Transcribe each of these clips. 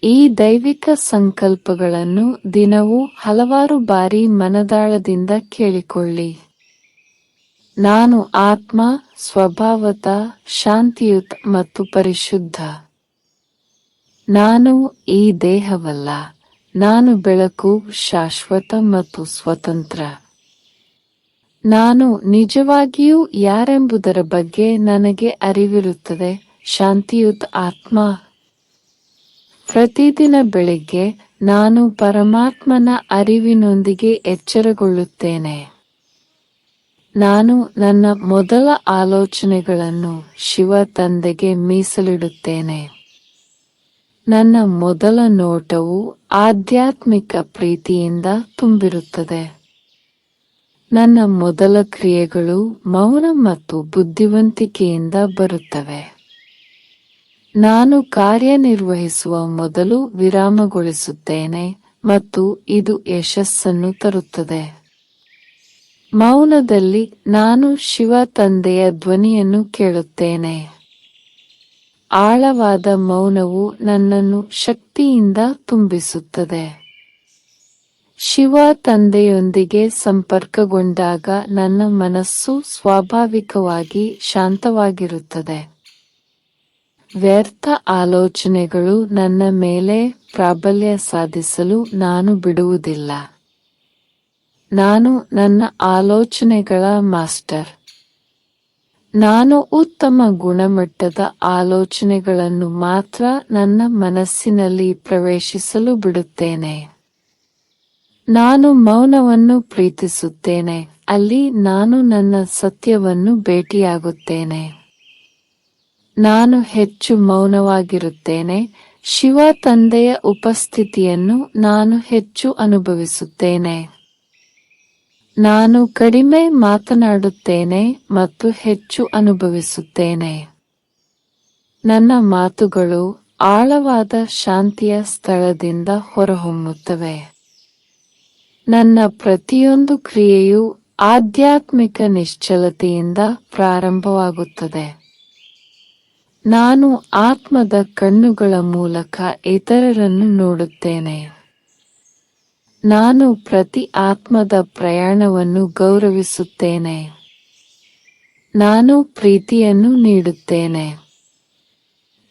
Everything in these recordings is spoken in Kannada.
ಈ ದೈವಿಕ ಸಂಕಲ್ಪಗಳನ್ನು ದಿನವೂ ಹಲವಾರು ಬಾರಿ ಮನದಾಳದಿಂದ ಕೇಳಿಕೊಳ್ಳಿ. ನಾನು ಆತ್ಮ, ಸ್ವಭಾವತಃ ಶಾಂತಿಯುತ ಮತ್ತು ಪರಿಶುದ್ಧ. ನಾನು ಈ ದೇಹವಲ್ಲ. ನಾನು ಬೆಳಕು, ಶಾಶ್ವತ ಮತ್ತು ಸ್ವತಂತ್ರ. ನಾನು ನಿಜವಾಗಿಯೂ ಯಾರೆಂಬುದರ ಬಗ್ಗೆ ನನಗೆ ಅರಿವಿರುತ್ತದೆ. ಶಾಂತಿಯುತ ಆತ್ಮ. ಪ್ರತಿದಿನ ಬೆಳಿಗ್ಗೆ ನಾನು ಪರಮಾತ್ಮನ ಅರಿವಿನೊಂದಿಗೆ ಎಚ್ಚರಗೊಳ್ಳುತ್ತೇನೆ. ನಾನು ನನ್ನ ಮೊದಲ ಆಲೋಚನೆಗಳನ್ನು ಶಿವ ತಂದೆಗೆ ಮೀಸಲಿಡುತ್ತೇನೆ. ನನ್ನ ಮೊದಲ ನೋಟವು ಆಧ್ಯಾತ್ಮಿಕ ಪ್ರೀತಿಯಿಂದ ತುಂಬಿರುತ್ತದೆ. ನನ್ನ ಮೊದಲ ಕ್ರಿಯೆಗಳು ಮೌನ ಮತ್ತು ಬುದ್ಧಿವಂತಿಕೆಯಿಂದ ಬರುತ್ತವೆ. ನಾನು ಕಾರ್ಯನಿರ್ವಹಿಸುವ ಮೊದಲು ವಿರಾಮಗೊಳಿಸುತ್ತೇನೆ ಮತ್ತು ಇದು ಯಶಸ್ಸನ್ನು ತರುತ್ತದೆ. ಮೌನದಲ್ಲಿ ನಾನು ಶಿವ ತಂದೆಯ ಧ್ವನಿಯನ್ನು ಕೇಳುತ್ತೇನೆ. ಆಳವಾದ ಮೌನವು ನನ್ನನ್ನು ಶಕ್ತಿಯಿಂದ ತುಂಬಿಸುತ್ತದೆ. ಶಿವ ತಂದೆಯೊಂದಿಗೆ ಸಂಪರ್ಕಗೊಂಡಾಗ ನನ್ನ ಮನಸ್ಸು ಸ್ವಾಭಾವಿಕವಾಗಿ ಶಾಂತವಾಗಿರುತ್ತದೆ. ವ್ಯರ್ಥ ಆಲೋಚನೆಗಳು ನನ್ನ ಮೇಲೆ ಪ್ರಾಬಲ್ಯ ಸಾಧಿಸಲು ನಾನು ಬಿಡುವುದಿಲ್ಲ. ನಾನು ನನ್ನ ಆಲೋಚನೆಗಳ ಮಾಸ್ಟರ್. ನಾನು ಉತ್ತಮ ಗುಣಮಟ್ಟದ ಆಲೋಚನೆಗಳನ್ನು ಮಾತ್ರ ನನ್ನ ಮನಸ್ಸಿನಲ್ಲಿ ಪ್ರವೇಶಿಸಲು ಬಿಡುತ್ತೇನೆ. ನಾನು ಮೌನವನ್ನು ಪ್ರೀತಿಸುತ್ತೇನೆ. ಅಲ್ಲಿ ನಾನು ನನ್ನ ಸತ್ಯವನ್ನು ಭೇಟಿಯಾಗುತ್ತೇನೆ. ನಾನು ಹೆಚ್ಚು ಮೌನವಾಗಿರುತ್ತೇನೆ. ಶಿವ ತಂದೆಯ ಉಪಸ್ಥಿತಿಯನ್ನು ನಾನು ಹೆಚ್ಚು ಅನುಭವಿಸುತ್ತೇನೆ. ನಾನು ಕಡಿಮೆ ಮಾತನಾಡುತ್ತೇನೆ ಮತ್ತು ಹೆಚ್ಚು ಅನುಭವಿಸುತ್ತೇನೆ. ನನ್ನ ಮಾತುಗಳು ಆಳವಾದ ಶಾಂತಿಯ ಸ್ಥಳದಿಂದ ಹೊರಹೊಮ್ಮುತ್ತವೆ. ನನ್ನ ಪ್ರತಿಯೊಂದು ಕ್ರಿಯೆಯು ಆಧ್ಯಾತ್ಮಿಕ ನಿಶ್ಚಲತೆಯಿಂದ ಪ್ರಾರಂಭವಾಗುತ್ತದೆ. ನಾನು ಆತ್ಮದ ಕಣ್ಣುಗಳ ಮೂಲಕ ಇತರರನ್ನು ನೋಡುತ್ತೇನೆ. ನಾನು ಪ್ರತಿ ಆತ್ಮದ ಪ್ರಯಾಣವನ್ನು ಗೌರವಿಸುತ್ತೇನೆ. ನಾನು ಪ್ರೀತಿಯನ್ನು ನೀಡುತ್ತೇನೆ.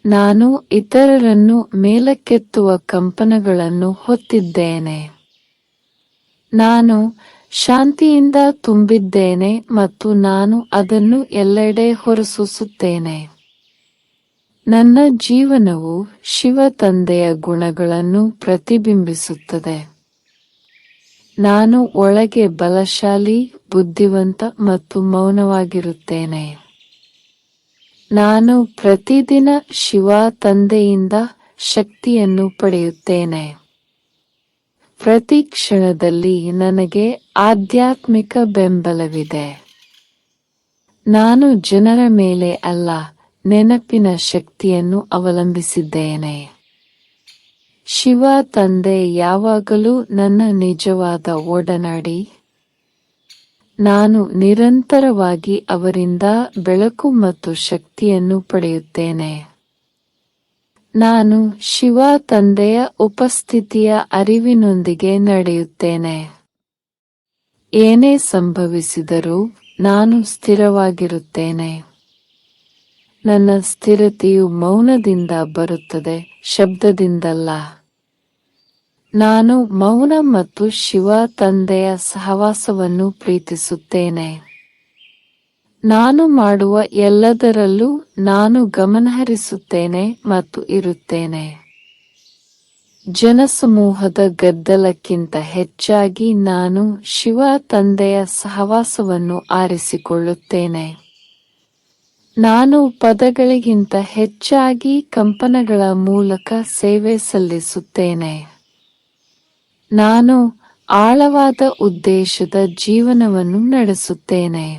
ನಾನು ಇತರರನ್ನು ಮೇಲಕ್ಕೆತ್ತುವ ಕಂಪನಗಳನ್ನು ಹೊತ್ತಿದ್ದೇನೆ. ನಾನು ಶಾಂತಿಯಿಂದ ತುಂಬಿದ್ದೇನೆ ಮತ್ತು ನಾನು ಅದನ್ನು ಎಲ್ಲೆಡೆ ಹೊರಸೂಸುತ್ತೇನೆ. ನನ್ನ ಜೀವನವು ಶಿವ ತಂದೆಯ ಗುಣಗಳನ್ನು ಪ್ರತಿಬಿಂಬಿಸುತ್ತದೆ. ನಾನು ಒಳಗೆ ಬಲಶಾಲಿ, ಬುದ್ಧಿವಂತ ಮತ್ತು ಮೌನವಾಗಿರುತ್ತೇನೆ. ನಾನು ಪ್ರತಿದಿನ ಶಿವ ತಂದೆಯಿಂದ ಶಕ್ತಿಯನ್ನು ಪಡೆಯುತ್ತೇನೆ. ಪ್ರತಿ ಕ್ಷಣದಲ್ಲಿ ನನಗೆ ಆಧ್ಯಾತ್ಮಿಕ ಬೆಂಬಲವಿದೆ. ನಾನು ಜನರ ಮೇಲೆ ಅಲ್ಲ, ನೆನಪಿನ ಶಕ್ತಿಯನ್ನು ಅವಲಂಬಿಸಿದ್ದೇನೆ. ಶಿವ ತಂದೆ ಯಾವಾಗಲೂ ನನ್ನ ನಿಜವಾದ ಒಡನಾಡಿ. ನಾನು ನಿರಂತರವಾಗಿ ಅವರಿಂದ ಬೆಳಕು ಮತ್ತು ಶಕ್ತಿಯನ್ನು ಪಡೆಯುತ್ತೇನೆ. ನಾನು ಶಿವ ತಂದೆಯ ಉಪಸ್ಥಿತಿಯ ಅರಿವಿನೊಂದಿಗೆ ನಡೆಯುತ್ತೇನೆ. ಏನೇ ಸಂಭವಿಸಿದರೂ ನಾನು ಸ್ಥಿರವಾಗಿರುತ್ತೇನೆ. ನನ್ನ ಸ್ಥಿರತೆಯು ಮೌನದಿಂದ ಬರುತ್ತದೆ, ಶಬ್ದದಿಂದಲ್ಲ. ನಾನು ಮೌನ ಮತ್ತು ಶಿವ ತಂದೆಯ ಸಹವಾಸವನ್ನು ಪ್ರೀತಿಸುತ್ತೇನೆ. ನಾನು ಮಾಡುವ ಎಲ್ಲದರಲ್ಲೂ ನಾನು ಗಮನಹರಿಸುತ್ತೇನೆ ಮತ್ತು ಇರುತ್ತೇನೆ. ಜನಸಮೂಹದ ಗದ್ದಲಕ್ಕಿಂತ ಹೆಚ್ಚಾಗಿ ನಾನು ಶಿವ ತಂದೆಯ ಸಹವಾಸವನ್ನು ಆರಿಸಿಕೊಳ್ಳುತ್ತೇನೆ. ನಾನು ಪದಗಳಿಗಿಂತ ಹೆಚ್ಚಾಗಿ ಕಂಪನಗಳ ಮೂಲಕ ಸೇವೆ ಸಲ್ಲಿಸುತ್ತೇನೆ. ನಾನು ಆಳವಾದ ಉದ್ದೇಶದ ಜೀವನವನ್ನು ನಡೆಸುತ್ತೇನೆ.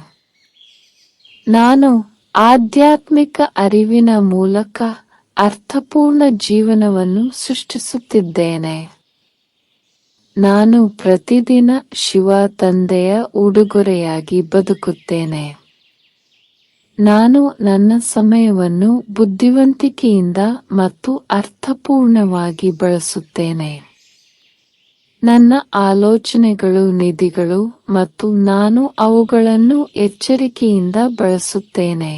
ನಾನು ಆಧ್ಯಾತ್ಮಿಕ ಅರಿವಿನ ಮೂಲಕ ಅರ್ಥಪೂರ್ಣ ಜೀವನವನ್ನು ಸೃಷ್ಟಿಸುತ್ತಿದ್ದೇನೆ. ನಾನು ಪ್ರತಿದಿನ ಶಿವ ತಂದೆಯ ಉಡುಗೊರೆಯಾಗಿ ಬದುಕುತ್ತೇನೆ. ನಾನು ನನ್ನ ಸಮಯವನ್ನು ಬುದ್ಧಿವಂತಿಕೆಯಿಂದ ಮತ್ತು ಅರ್ಥಪೂರ್ಣವಾಗಿ ಬಳಸುತ್ತೇನೆ. ನನ್ನ ಆಲೋಚನೆಗಳು ನಿಧಿಗಳು ಮತ್ತು ನಾನು ಅವುಗಳನ್ನು ಎಚ್ಚರಿಕೆಯಿಂದ ಬಳಸುತ್ತೇನೆ.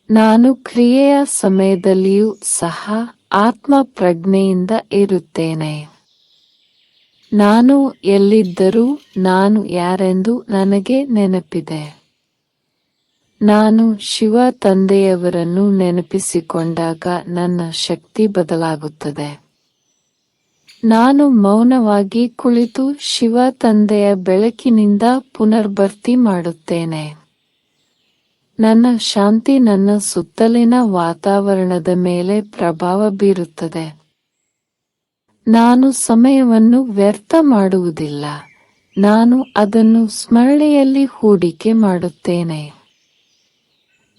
ನಾನು ಕ್ರಿಯೆಯ ಸಮಯದಲ್ಲಿಯೂ ಸಹ ಆತ್ಮ ಪ್ರಜ್ಞೆಯಿಂದ ಇರುತ್ತೇನೆ. ನಾನು ಎಲ್ಲಿದ್ದರೂ ನಾನು ಯಾರೆಂದು ನನಗೆ ನೆನಪಿದೆ. ನಾನು ಶಿವ ತಂದೆಯವರನ್ನು ನೆನಪಿಸಿಕೊಂಡಾಗ ನನ್ನ ಶಕ್ತಿ ಬದಲಾಗುತ್ತದೆ. ನಾನು ಮೌನವಾಗಿ ಕುಳಿತು ಶಿವ ತಂದೆಯ ಬೆಳಕಿನಿಂದ ಪುನರ್ಭರ್ತಿ ಮಾಡುತ್ತೇನೆ. ನನ್ನ ಶಾಂತಿ ನನ್ನ ಸುತ್ತಲಿನ ವಾತಾವರಣದ ಮೇಲೆ ಪ್ರಭಾವ ಬೀರುತ್ತದೆ. ನಾನು ಸಮಯವನ್ನು ವ್ಯರ್ಥ ಮಾಡುವುದಿಲ್ಲ, ನಾನು ಅದನ್ನು ಸ್ಮರಣೆಯಲ್ಲಿ ಹೂಡಿಕೆ ಮಾಡುತ್ತೇನೆ.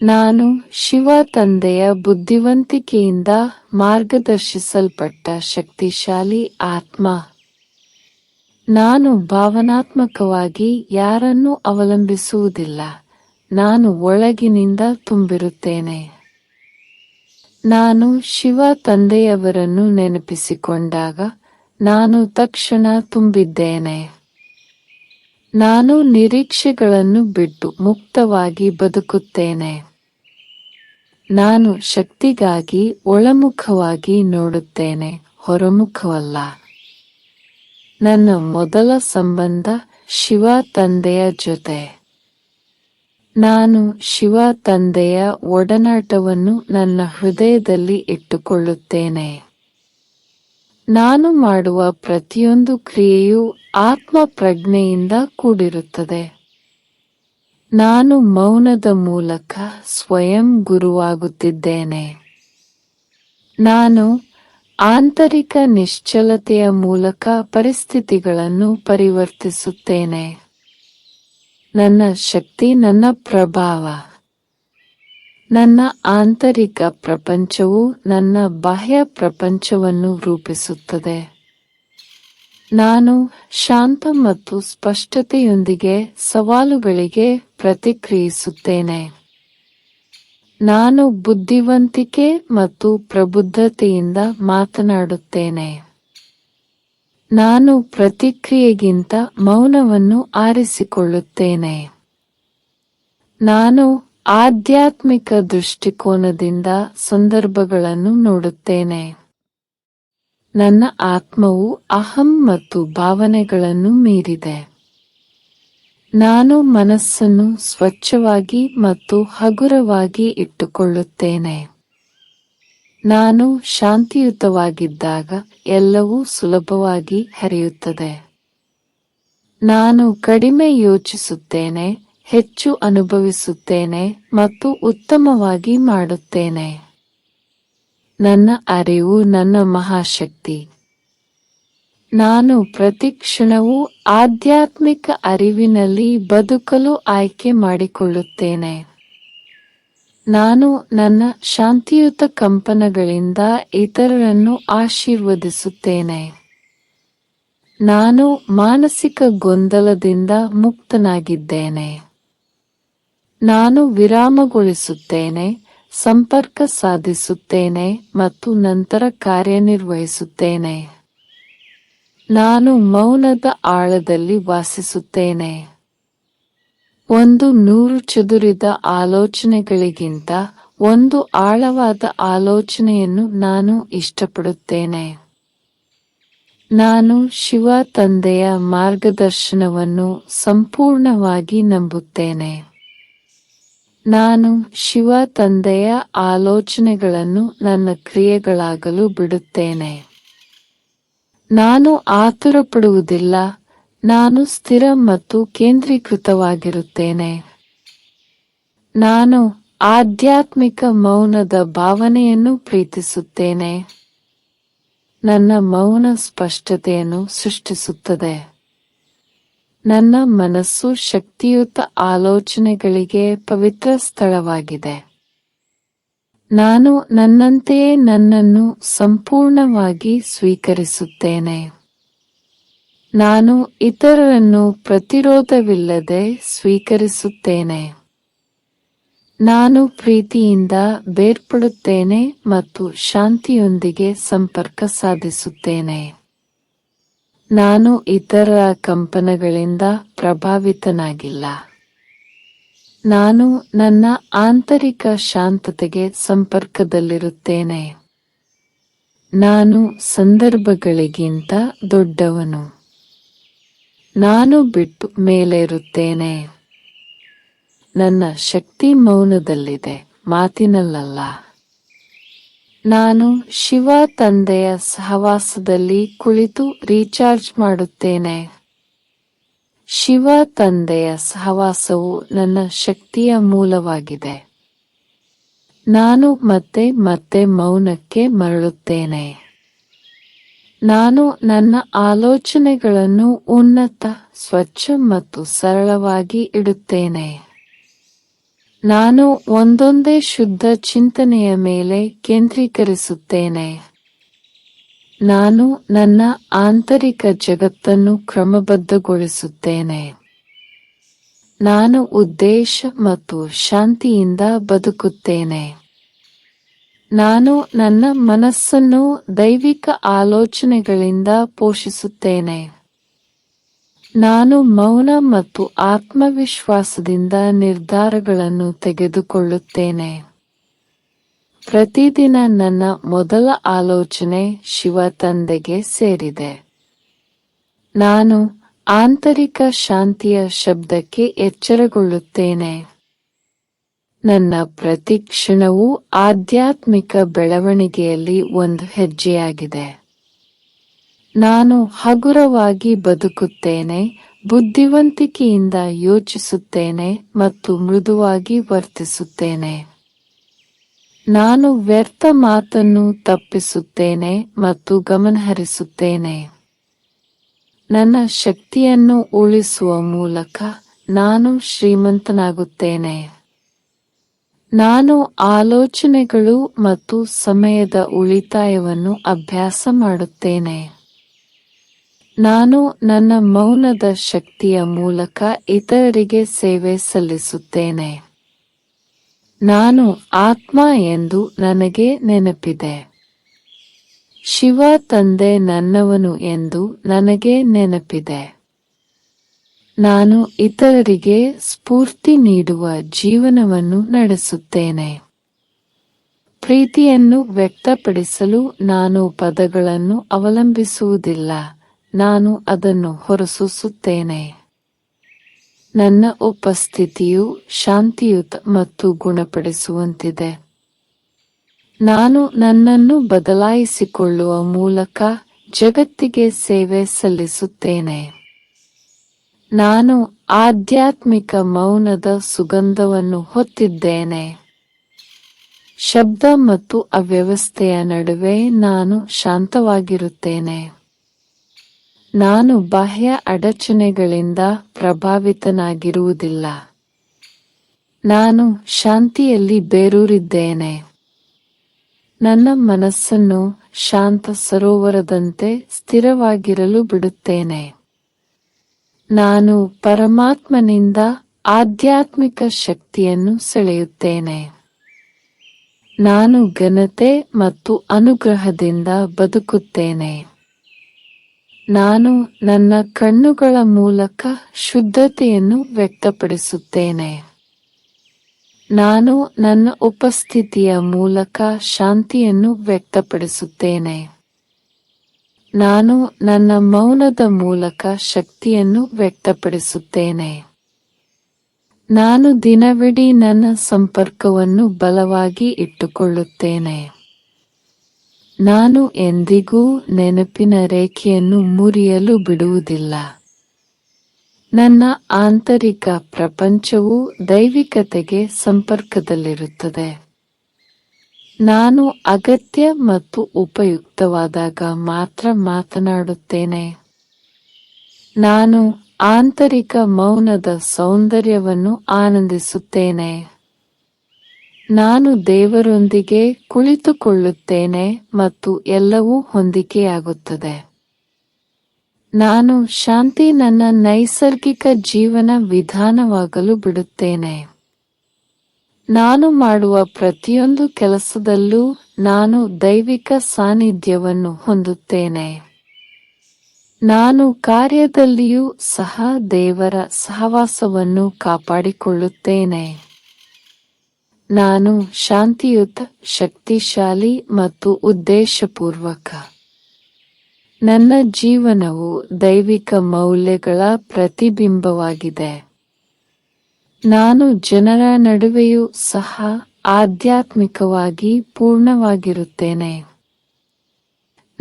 ನಾನು ಶಿವ ತಂದೆಯ ಬುದ್ಧಿವಂತಿಕೆಯಿಂದ ಮಾರ್ಗದರ್ಶಿಸಲ್ಪಟ್ಟ ಶಕ್ತಿಶಾಲಿ ಆತ್ಮ. ನಾನು ಭಾವನಾತ್ಮಕವಾಗಿ ಯಾರನ್ನೂ ಅವಲಂಬಿಸುವುದಿಲ್ಲ, ನಾನು ಒಳಗಿನಿಂದ ತುಂಬಿರುತ್ತೇನೆ. ನಾನು ಶಿವ ತಂದೆಯವರನ್ನು ನೆನಪಿಸಿಕೊಂಡಾಗ ನಾನು ತಕ್ಷಣ ತುಂಬಿದ್ದೇನೆ. ನಾನು ನಿರೀಕ್ಷೆಗಳನ್ನು ಬಿಟ್ಟು ಮುಕ್ತವಾಗಿ ಬದುಕುತ್ತೇನೆ. ನಾನು ಶಕ್ತಿಗಾಗಿ ಒಳಮುಖವಾಗಿ ನೋಡುತ್ತೇನೆ, ಹೊರಮುಖವಲ್ಲ. ನನ್ನ ಮೊದಲ ಸಂಬಂಧ ಶಿವ ತಂದೆಯ ಜೊತೆ. ನಾನು ಶಿವ ತಂದೆಯ ಒಡನಾಟವನ್ನು ನನ್ನ ಹೃದಯದಲ್ಲಿ ಇಟ್ಟುಕೊಳ್ಳುತ್ತೇನೆ. ನಾನು ಮಾಡುವ ಪ್ರತಿಯೊಂದು ಕ್ರಿಯೆಯೂ ಆತ್ಮ ಪ್ರಜ್ಞೆಯಿಂದ ಕೂಡಿರುತ್ತದೆ. ನಾನು ಮೌನದ ಮೂಲಕ ಸ್ವಯಂ ಗುರುವಾಗುತ್ತಿದ್ದೇನೆ. ನಾನು ಆಂತರಿಕ ನಿಶ್ಚಲತೆಯ ಮೂಲಕ ಪರಿಸ್ಥಿತಿಗಳನ್ನು ಪರಿವರ್ತಿಸುತ್ತೇನೆ. ನನ್ನ ಶಕ್ತಿ ನನ್ನ ಪ್ರಭಾವ. ನನ್ನ ಆಂತರಿಕ ಪ್ರಪಂಚವು ನನ್ನ ಬಾಹ್ಯ ಪ್ರಪಂಚವನ್ನು ರೂಪಿಸುತ್ತದೆ. ನಾನು ಶಾಂತ ಮತ್ತು ಸ್ಪಷ್ಟತೆಯೊಂದಿಗೆ ಸವಾಲುಗಳಿಗೆ ಪ್ರತಿಕ್ರಿಯಿಸುತ್ತೇನೆ. ನಾನು ಬುದ್ಧಿವಂತಿಕೆ ಮತ್ತು ಪ್ರಬುದ್ಧತೆಯಿಂದ ಮಾತನಾಡುತ್ತೇನೆ. ನಾನು ಪ್ರತಿಕ್ರಿಯೆಗಿಂತ ಮೌನವನ್ನು ಆರಿಸಿಕೊಳ್ಳುತ್ತೇನೆ. ನಾನು ಆಧ್ಯಾತ್ಮಿಕ ದೃಷ್ಟಿಕೋನದಿಂದ ಸಂದರ್ಭಗಳನ್ನು ನೋಡುತ್ತೇನೆ. ನನ್ನ ಆತ್ಮವು ಅಹಂ ಮತ್ತು ಭಾವನೆಗಳನ್ನು ಮೀರಿದೆ. ನಾನು ಮನಸ್ಸನ್ನು ಸ್ವಚ್ಛವಾಗಿ ಮತ್ತು ಹಗುರವಾಗಿ ಇಟ್ಟುಕೊಳ್ಳುತ್ತೇನೆ. ನಾನು ಶಾಂತಿಯುತವಾಗಿದ್ದಾಗ ಎಲ್ಲವೂ ಸುಲಭವಾಗಿ ಹರಿಯುತ್ತದೆ. ನಾನು ಕಡಿಮೆ ಯೋಚಿಸುತ್ತೇನೆ, ಹೆಚ್ಚು ಅನುಭವಿಸುತ್ತೇನೆ ಮತ್ತು ಉತ್ತಮವಾಗಿ ಮಾಡುತ್ತೇನೆ. ನನ್ನ ಅರಿವು ನನ್ನ ಮಹಾಶಕ್ತಿ. ನಾನು ಪ್ರತಿ ಕ್ಷಣವೂ ಆಧ್ಯಾತ್ಮಿಕ ಅರಿವಿನಲ್ಲಿ ಬದುಕಲು ಆಯ್ಕೆ ಮಾಡಿಕೊಳ್ಳುತ್ತೇನೆ. ನಾನು ನನ್ನ ಶಾಂತಿಯುತ ಕಂಪನಗಳಿಂದ ಇತರರನ್ನು ಆಶೀರ್ವದಿಸುತ್ತೇನೆ. ನಾನು ಮಾನಸಿಕ ಗೊಂದಲದಿಂದ ಮುಕ್ತನಾಗಿದ್ದೇನೆ. ನಾನು ವಿರಾಮಗೊಳಿಸುತ್ತೇನೆ, ಸಂಪರ್ಕ ಸಾಧಿಸುತ್ತೇನೆ ಮತ್ತು ನಂತರ ಕಾರ್ಯನಿರ್ವಹಿಸುತ್ತೇನೆ. ನಾನು ಮೌನದ ಆಳದಲ್ಲಿ ವಾಸಿಸುತ್ತೇನೆ. 100 ಚದುರಿದ ಆಲೋಚನೆಗಳಿಗಿಂತ ಒಂದು ಆಳವಾದ ಆಲೋಚನೆಯನ್ನು ನಾನು ಇಷ್ಟಪಡುತ್ತೇನೆ. ನಾನು ಶಿವ ತಂದೆಯ ಮಾರ್ಗದರ್ಶನವನ್ನು ಸಂಪೂರ್ಣವಾಗಿ ನಂಬುತ್ತೇನೆ. ನಾನು ಶಿವ ತಂದೆಯ ಆಲೋಚನೆಗಳನ್ನು ನನ್ನ ಕ್ರಿಯೆಗಳಾಗಲು ಬಿಡುತ್ತೇನೆ. ನಾನು ಆತುರಪಡುವುದಿಲ್ಲ, ನಾನು ಸ್ಥಿರ ಮತ್ತು ಕೇಂದ್ರೀಕೃತವಾಗಿರುತ್ತೇನೆ. ನಾನು ಆಧ್ಯಾತ್ಮಿಕ ಮೌನದ ಭಾವನೆಯನ್ನು ಪ್ರೀತಿಸುತ್ತೇನೆ. ನನ್ನ ಮೌನ ಸ್ಪಷ್ಟತೆಯನ್ನು ಸೃಷ್ಟಿಸುತ್ತದೆ. ನನ್ನ ಮನಸ್ಸು ಶಕ್ತಿಯುತ ಆಲೋಚನೆಗಳಿಗೆ ಪವಿತ್ರ ಸ್ಥಳವಾಗಿದೆ. ನಾನು ನನ್ನಂತೆಯೇ ನನ್ನನ್ನು ಸಂಪೂರ್ಣವಾಗಿ ಸ್ವೀಕರಿಸುತ್ತೇನೆ. ನಾನು ಇತರರನ್ನು ಪ್ರತಿರೋಧವಿಲ್ಲದೆ ಸ್ವೀಕರಿಸುತ್ತೇನೆ. ನಾನು ಪ್ರೀತಿಯಿಂದ ಬೇರ್ಪಡುತ್ತೇನೆ ಮತ್ತು ಶಾಂತಿಯೊಂದಿಗೆ ಸಂಪರ್ಕ ಸಾಧಿಸುತ್ತೇನೆ. ನಾನು ಇತರರ ಕಂಪನಗಳಿಂದ ಪ್ರಭಾವಿತನಾಗಿಲ್ಲ. ನಾನು ನನ್ನ ಆಂತರಿಕ ಶಾಂತತೆಗೆ ಸಂಪರ್ಕದಲ್ಲಿರುತ್ತೇನೆ. ನಾನು ಸಂದರ್ಭಗಳಿಗಿಂತ ದೊಡ್ಡವನು. ನಾನು ಬಿಟ್ಟು ಮೇಲೇರುತ್ತೇನೆ. ನನ್ನ ಶಕ್ತಿ ಮೌನದಲ್ಲಿದೆ, ಮಾತಿನಲ್ಲಲ್ಲ. ನಾನು ಶಿವ ತಂದೆಯ ಸಹವಾಸದಲ್ಲಿ ಕುಳಿತು ರೀಚಾರ್ಜ್ ಮಾಡುತ್ತೇನೆ. ಶಿವ ತಂದೆಯ ಸಹವಾಸವು ನನ್ನ ಶಕ್ತಿಯ ಮೂಲವಾಗಿದೆ. ನಾನು ಮತ್ತೆ ಮತ್ತೆ ಮೌನಕ್ಕೆ ಮರಳುತ್ತೇನೆ. ನಾನು ನನ್ನ ಆಲೋಚನೆಗಳನ್ನು ಉನ್ನತ, ಸ್ವಚ್ಛ ಮತ್ತು ಸರಳವಾಗಿ ಇಡುತ್ತೇನೆ. ನಾನು ಒಂದೊಂದೇ ಶುದ್ಧ ಚಿಂತನೆಯ ಮೇಲೆ ಕೇಂದ್ರೀಕರಿಸುತ್ತೇನೆ. ನಾನು ನನ್ನ ಆಂತರಿಕ ಜಗತ್ತನ್ನು ಕ್ರಮಬದ್ಧಗೊಳಿಸುತ್ತೇನೆ. ನಾನು ಉದ್ದೇಶ ಮತ್ತು ಶಾಂತಿಯಿಂದ ಬದುಕುತ್ತೇನೆ. ನಾನು ನನ್ನ ಮನಸ್ಸನ್ನು ದೈವಿಕ ಆಲೋಚನೆಗಳಿಂದ ಪೋಷಿಸುತ್ತೇನೆ. ನಾನು ಮೌನ ಮತ್ತು ಆತ್ಮವಿಶ್ವಾಸದಿಂದ ನಿರ್ಧಾರಗಳನ್ನು ತೆಗೆದುಕೊಳ್ಳುತ್ತೇನೆ. ಪ್ರತಿದಿನ ನನ್ನ ಮೊದಲ ಆಲೋಚನೆ ಶಿವ ತಂದೆಗೆ ಸೇರಿದೆ. ನಾನು ಆಂತರಿಕ ಶಾಂತಿಯ ಶಬ್ದಕ್ಕೆ ಎಚ್ಚರಗೊಳ್ಳುತ್ತೇನೆ. ನನ್ನ ಪ್ರತಿ ಕ್ಷಣವೂ ಆಧ್ಯಾತ್ಮಿಕ ಬೆಳವಣಿಗೆಯಲ್ಲಿ ಒಂದು ಹೆಜ್ಜೆಯಾಗಿದೆ. ನಾನು ಹಗುರವಾಗಿ ಬದುಕುತ್ತೇನೆ, ಬುದ್ಧಿವಂತಿಕೆಯಿಂದ ಯೋಚಿಸುತ್ತೇನೆ ಮತ್ತು ಮೃದುವಾಗಿ ವರ್ತಿಸುತ್ತೇನೆ. ನಾನು ವ್ಯರ್ಥ ಮಾತನ್ನು ತಪ್ಪಿಸುತ್ತೇನೆ ಮತ್ತು ಗಮನಹರಿಸುತ್ತೇನೆ. ನನ್ನ ಶಕ್ತಿಯನ್ನು ಉಳಿಸುವ ಮೂಲಕ ನಾನು ಶ್ರೀಮಂತನಾಗುತ್ತೇನೆ. ನಾನು ಆಲೋಚನೆಗಳು ಮತ್ತು ಸಮಯದ ಉಳಿತಾಯವನ್ನು ಅಭ್ಯಾಸ ಮಾಡುತ್ತೇನೆ. ನಾನು ನನ್ನ ಮೌನದ ಶಕ್ತಿಯ ಮೂಲಕ ಇತರರಿಗೆ ಸೇವೆ ಸಲ್ಲಿಸುತ್ತೇನೆ. ನಾನು ಆತ್ಮ ಎಂದು ನನಗೆ ನೆನಪಿದೆ. ಶಿವ ತಂದೆ ನನ್ನವನು ಎಂದು ನನಗೆ ನೆನಪಿದೆ. ನಾನು ಇತರರಿಗೆ ಸ್ಫೂರ್ತಿ ನೀಡುವ ಜೀವನವನ್ನು ನಡೆಸುತ್ತೇನೆ. ಪ್ರೀತಿಯನ್ನು ವ್ಯಕ್ತಪಡಿಸಲು ನಾನು ಪದಗಳನ್ನು ಅವಲಂಬಿಸುವುದಿಲ್ಲ, ನಾನು ಅದನ್ನು ಹೊರಸೂಸುತ್ತೇನೆ. ನನ್ನ ಉಪಸ್ಥಿತಿಯು ಶಾಂತಿಯುತ ಮತ್ತು ಗುಣಪಡಿಸುವಂತಿದೆ. ನಾನು ನನ್ನನ್ನು ಬದಲಾಯಿಸಿಕೊಳ್ಳುವ ಮೂಲಕ ಜಗತ್ತಿಗೆ ಸೇವೆ ಸಲ್ಲಿಸುತ್ತೇನೆ. ನಾನು ಆಧ್ಯಾತ್ಮಿಕ ಮೌನದ ಸುಗಂಧವನ್ನು ಹೊತ್ತಿದ್ದೇನೆ. ಶಬ್ದ ಮತ್ತು ಅವ್ಯವಸ್ಥೆಯ ನಡುವೆ ನಾನು ಶಾಂತವಾಗಿರುತ್ತೇನೆ. ನಾನು ಬಾಹ್ಯ ಅಡಚಣೆಗಳಿಂದ ಪ್ರಭಾವಿತನಾಗಿರುವುದಿಲ್ಲ. ನಾನು ಶಾಂತಿಯಲ್ಲಿ ಬೇರೂರಿದ್ದೇನೆ. ನನ್ನ ಮನಸ್ಸನ್ನು ಶಾಂತ ಸರೋವರದಂತೆ ಸ್ಥಿರವಾಗಿರಲು ಬಿಡುತ್ತೇನೆ. ನಾನು ಪರಮಾತ್ಮನಿಂದ ಆಧ್ಯಾತ್ಮಿಕ ಶಕ್ತಿಯನ್ನು ಸೆಳೆಯುತ್ತೇನೆ. ನಾನು ಘನತೆ ಮತ್ತು ಅನುಗ್ರಹದಿಂದ ಬದುಕುತ್ತೇನೆ. ನಾನು ನನ್ನ ಕಣ್ಣುಗಳ ಮೂಲಕ ಶುದ್ಧತೆಯನ್ನು ವ್ಯಕ್ತಪಡಿಸುತ್ತೇನೆ. ನಾನು ನನ್ನ ಉಪಸ್ಥಿತಿಯ ಮೂಲಕ ಶಾಂತಿಯನ್ನು ವ್ಯಕ್ತಪಡಿಸುತ್ತೇನೆ. ನಾನು ನನ್ನ ಮೌನದ ಮೂಲಕ ಶಕ್ತಿಯನ್ನು ವ್ಯಕ್ತಪಡಿಸುತ್ತೇನೆ. ನಾನು ದಿನವಿಡೀ ನನ್ನ ಸಂಪರ್ಕವನ್ನು ಬಲವಾಗಿ ಇಟ್ಟುಕೊಳ್ಳುತ್ತೇನೆ. ನಾನು ಎಂದಿಗೂ ನೆನಪಿನ ರೇಖೆಯನ್ನು ಮುರಿಯಲು ಬಿಡುವುದಿಲ್ಲ. ನನ್ನ ಆಂತರಿಕ ಪ್ರಪಂಚವು ದೈವಿಕತೆಗೆ ಸಂಪರ್ಕದಲ್ಲಿರುತ್ತದೆ. ನಾನು ಅಗತ್ಯ ಮತ್ತು ಉಪಯುಕ್ತವಾದಾಗ ಮಾತ್ರ ಮಾತನಾಡುತ್ತೇನೆ. ನಾನು ಆಂತರಿಕ ಮೌನದ ಸೌಂದರ್ಯವನ್ನು ಆನಂದಿಸುತ್ತೇನೆ. ನಾನು ದೇವರೊಂದಿಗೆ ಕುಳಿತುಕೊಳ್ಳುತ್ತೇನೆ ಮತ್ತು ಎಲ್ಲವೂ ಹೊಂದಿಕೆಯಾಗುತ್ತದೆ. ನಾನು ಶಾಂತಿ ನನ್ನ ನೈಸರ್ಗಿಕ ಜೀವನ ವಿಧಾನವಾಗಲು ಬಿಡುತ್ತೇನೆ. ನಾನು ಮಾಡುವ ಪ್ರತಿಯೊಂದು ಕೆಲಸದಲ್ಲೂ ನಾನು ದೈವಿಕ ಸಾನ್ನಿಧ್ಯವನ್ನು ಹೊಂದುತ್ತೇನೆ. ನಾನು ಕಾರ್ಯದಲ್ಲಿಯೂ ಸಹ ದೇವರ ಸಹವಾಸವನ್ನು ಕಾಪಾಡಿಕೊಳ್ಳುತ್ತೇನೆ. ನಾನು ಶಾಂತಿಯುತ, ಶಕ್ತಿಶಾಲಿ ಮತ್ತು ಉದ್ದೇಶಪೂರ್ವಕ. ನನ್ನ ಜೀವನವು ದೈವಿಕ ಮೌಲ್ಯಗಳ ಪ್ರತಿಬಿಂಬವಾಗಿದೆ. ನಾನು ಜನರ ನಡುವೆಯೂ ಸಹ ಆಧ್ಯಾತ್ಮಿಕವಾಗಿ ಪೂರ್ಣವಾಗಿರುತ್ತೇನೆ.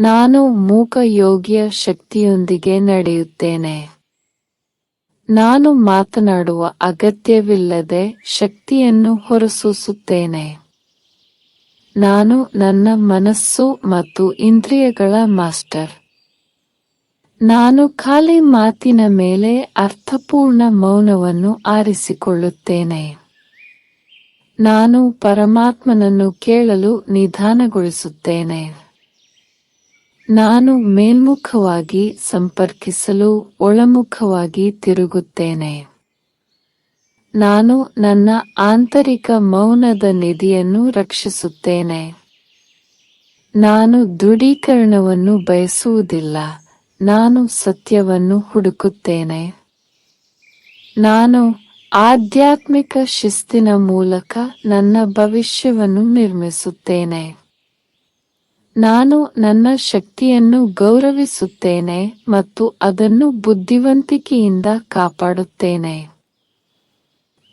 ನಾನು ಮೂಕ ಯೋಗಿಯ ಶಕ್ತಿಯೊಂದಿಗೆ ನಡೆಯುತ್ತೇನೆ. ನಾನು ಮಾತನಾಡುವ ಅಗತ್ಯವಿಲ್ಲದೆ ಶಕ್ತಿಯನ್ನು ಹೊರಸೂಸುತ್ತೇನೆ. ನಾನು ನನ್ನ ಮನಸ್ಸು ಮತ್ತು ಇಂದ್ರಿಯಗಳ ಮಾಸ್ಟರ್. ನಾನು ಖಾಲಿ ಮಾತಿನ ಮೇಲೆ ಅರ್ಥಪೂರ್ಣ ಮೌನವನ್ನು ಆರಿಸಿಕೊಳ್ಳುತ್ತೇನೆ. ನಾನು ಪರಮಾತ್ಮನನ್ನು ಕೇಳಲು ನಿಧಾನಗೊಳಿಸುತ್ತೇನೆ. ನಾನು ಮೇಲ್ಮುಖವಾಗಿ ಸಂಪರ್ಕಿಸಲು ಒಳಮುಖವಾಗಿ ತಿರುಗುತ್ತೇನೆ. ನಾನು ನನ್ನ ಆಂತರಿಕ ಮೌನದ ನಿಧಿಯನ್ನು ರಕ್ಷಿಸುತ್ತೇನೆ. ನಾನು ದೃಢೀಕರಣವನ್ನು ಬಯಸುವುದಿಲ್ಲ, ನಾನು ಸತ್ಯವನ್ನು ಹುಡುಕುತ್ತೇನೆ. ನಾನು ಆಧ್ಯಾತ್ಮಿಕ ಶಿಸ್ತಿನ ಮೂಲಕ ನನ್ನ ಭವಿಷ್ಯವನ್ನು ನಿರ್ಮಿಸುತ್ತೇನೆ. ನಾನು ನನ್ನ ಶಕ್ತಿಯನ್ನು ಗೌರವಿಸುತ್ತೇನೆ ಮತ್ತು ಅದನ್ನು ಬುದ್ಧಿವಂತಿಕೆಯಿಂದ ಕಾಪಾಡುತ್ತೇನೆ.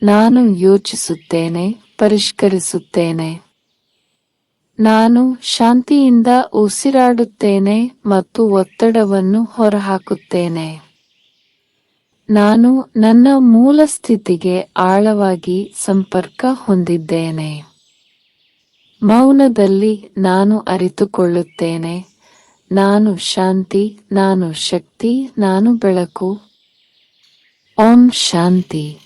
ನಾನು ಯೋಚಿಸುತ್ತೇನೆ, ಪರಿಷ್ಕರಿಸುತ್ತೇನೆ. ನಾನು ಶಾಂತಿಯಿಂದ ಉಸಿರಾಡುತ್ತೇನೆ ಮತ್ತು ಒತ್ತಡವನ್ನು ಹೊರಹಾಕುತ್ತೇನೆ. ನಾನು ನನ್ನ ಮೂಲ ಸ್ಥಿತಿಗೆ ಆಳವಾಗಿ ಸಂಪರ್ಕ ಹೊಂದಿದ್ದೇನೆ. ಮೌನದಲ್ಲಿ ನಾನು ಅರಿತುಕೊಳ್ಳುತ್ತೇನೆ, ನಾನು ಶಾಂತಿ, ನಾನು ಶಕ್ತಿ, ನಾನು ಬೆಳಕು. ಓಂ ಶಾಂತಿ.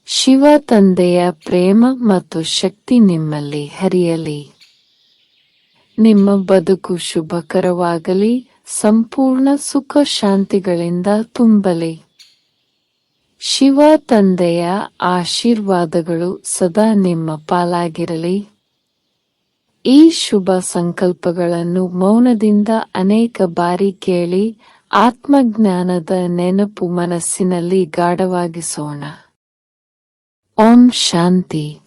ಶಿವ ತಂದೆಯ ಪ್ರೇಮ ಮತ್ತು ಶಕ್ತಿ ನಿಮ್ಮಲ್ಲಿ ಹರಿಯಲಿ. ನಿಮ್ಮ ಬದುಕು ಶುಭಕರವಾಗಲಿ, ಸಂಪೂರ್ಣ ಸುಖ ಶಾಂತಿಗಳಿಂದ ತುಂಬಲಿ. ಶಿವ ತಂದೆಯ ಆಶೀರ್ವಾದಗಳು ಸದಾ ನಿಮ್ಮ ಪಾಲಾಗಿರಲಿ. ಈ ಶುಭ ಸಂಕಲ್ಪಗಳನ್ನು ಮೌನದಿಂದ ಅನೇಕ ಬಾರಿ ಕೇಳಿ ಆತ್ಮಜ್ಞಾನದ ನೆನಪು ಮನಸ್ಸಿನಲ್ಲಿ ಗಾಢವಾಗಿಸೋಣ. ಓಂ ಶಾಂತಿ.